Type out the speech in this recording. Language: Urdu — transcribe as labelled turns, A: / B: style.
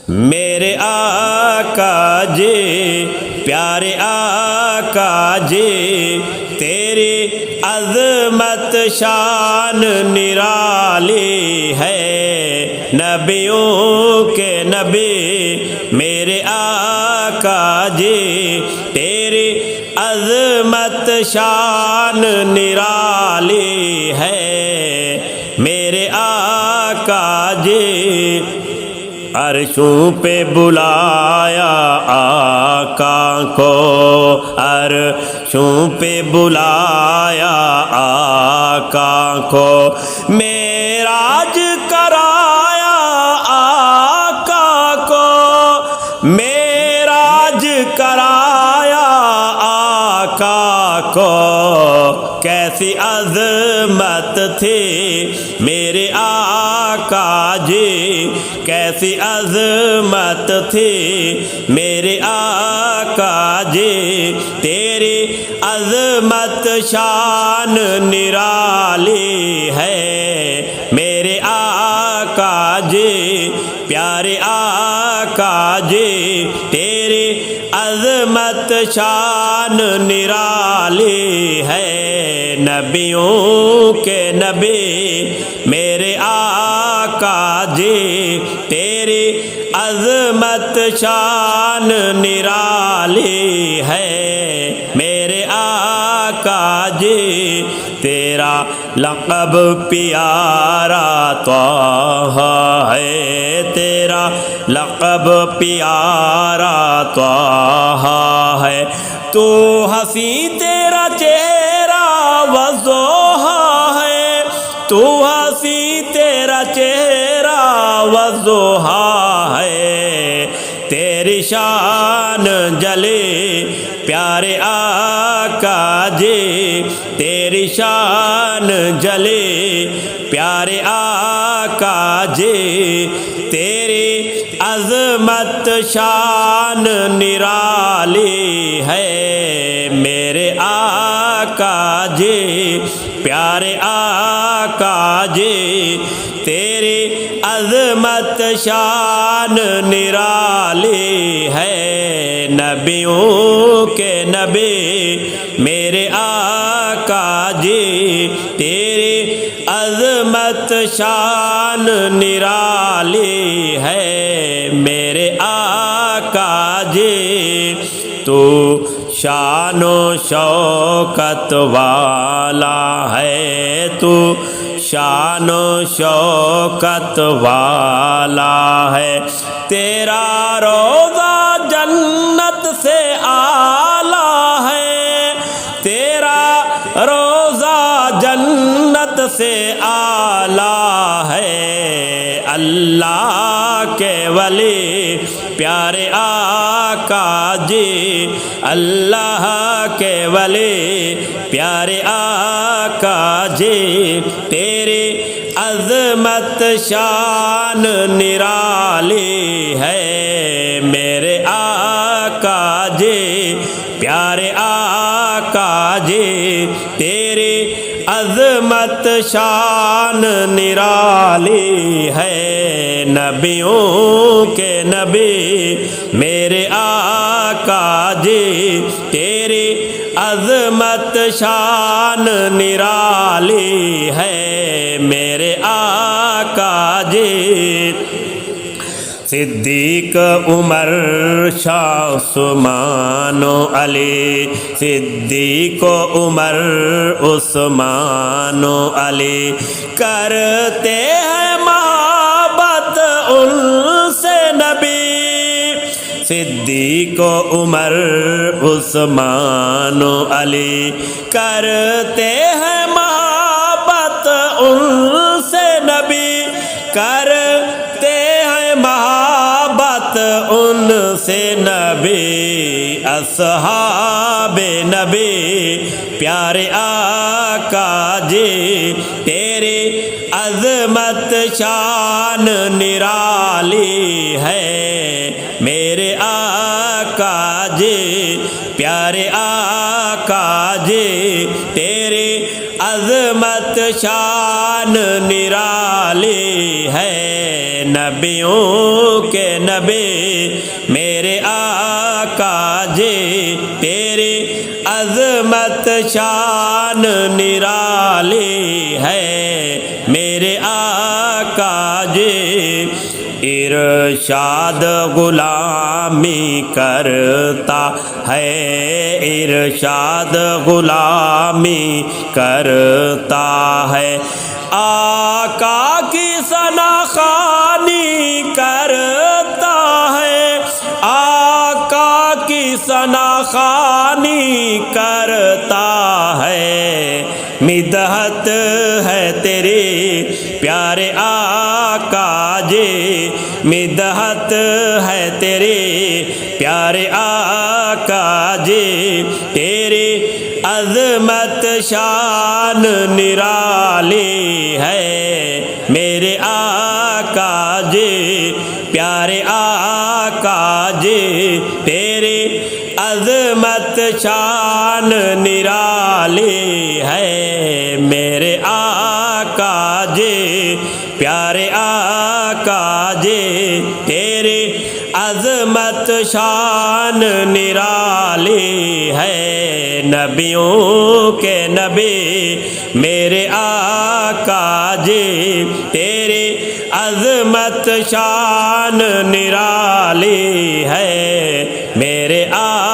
A: میرے آقا جی پیارے آقا جی، تیری عظمت شان نرالی ہے، نبیوں کے نبی میرے آقا جی، تیری عظمت شان نرالی ہے میرے آقا جی۔ عرشوں پہ بلایا آقا کو، عرشوں پہ بلایا آقا کو، معراج کرایا آقا کو، معراج کرایا آقا کو، کیسی عظمت تھی میرے آقا جی، کیسی عظمت تھی میرے آقا جی، تیری عظمت شان نرالی ہے میرے آقا جی، پیارے آقا جی، تیری عظمت شان نرالی ہے، نبیوں کے نبی میرے آقا جی، تیری عظمت شان نرالی ہے میرے آقا جی، تیرا لقب پیارا طٰہٰ ہے، تیرا لقب پیارا طٰہٰ ہے، تو ہنسی تیرا چہرہ وضحیٰ ہے، تو ہنسی تیرا چہرہ وضحیٰ ہے، تیری شان جلی پیارے آقا جی، تیری شان جلی پیارے آقا جی، تیری عظمت شان نرالی ہے میرے آقا جی، پیارے آقا جی، تیری عظمت شان نرالی ہے، نبیوں کے نبی میرے آقا جی، تیری عظمت شان نرالی ہے میرے آقا جی، تو شان و شوکت والا ہے، تو شان و شوکت والا ہے، تیرا روضہ جنت سے اعلیٰ ہے، تیرا روضہ جنت سے اعلیٰ ہے، اللہ کے ولی پیارے آقا جی، اللہ کے ولی پیارے آقا جی، تیری عظمت شان نرالی ہے میرے آقا جی، پیارے آقا جی، تیری عظمت شان نرالی ہے، نبیوں کے نبی میرے آقا جی، تیری عظمت شان نرالی ہے میرے آقا جی، صدیق عمر شاہ عثمان و علی، صدیق عمر عثمان و علی، کرتے ہیں محبت ان سے نبی، صدیق عمر عثمان و علی، کرتے ہیں محبت ان سے نبی، کرتے ہیں محبت ان سے نبی، اصحاب نبی پیارے آقا جی، تیری عظمت شان نرالی ہے میرے آقا جی پیارے آقا جی تیری عظمت شان نرالی ہے، نبیوں کے نبی میرے آقا جی تیری عظمت شان نرالی ہے میرے آقا جی، ارشاد غلامی کرتا ہے، ارشاد غلامی کرتا ہے، آقا کی ثناخوانی کرتا ہے، آقا کی ثناخوانی کرتا ہے، مدحت ہے تیری پیارے آقا جی، مدحت ہے تیری پیارے آقا جی تیری عظمت شان نرالی ہے میرے آقا جی، پیارے آقا جی تیری عظمت شان نرالی ہے میرے آقا جی، پیارے آقا جی تیری عظمت شان نرالی ہے، نبیوں کے نبی میرے آقا جی تیری عظمت شان نرالی ہے میرے آقا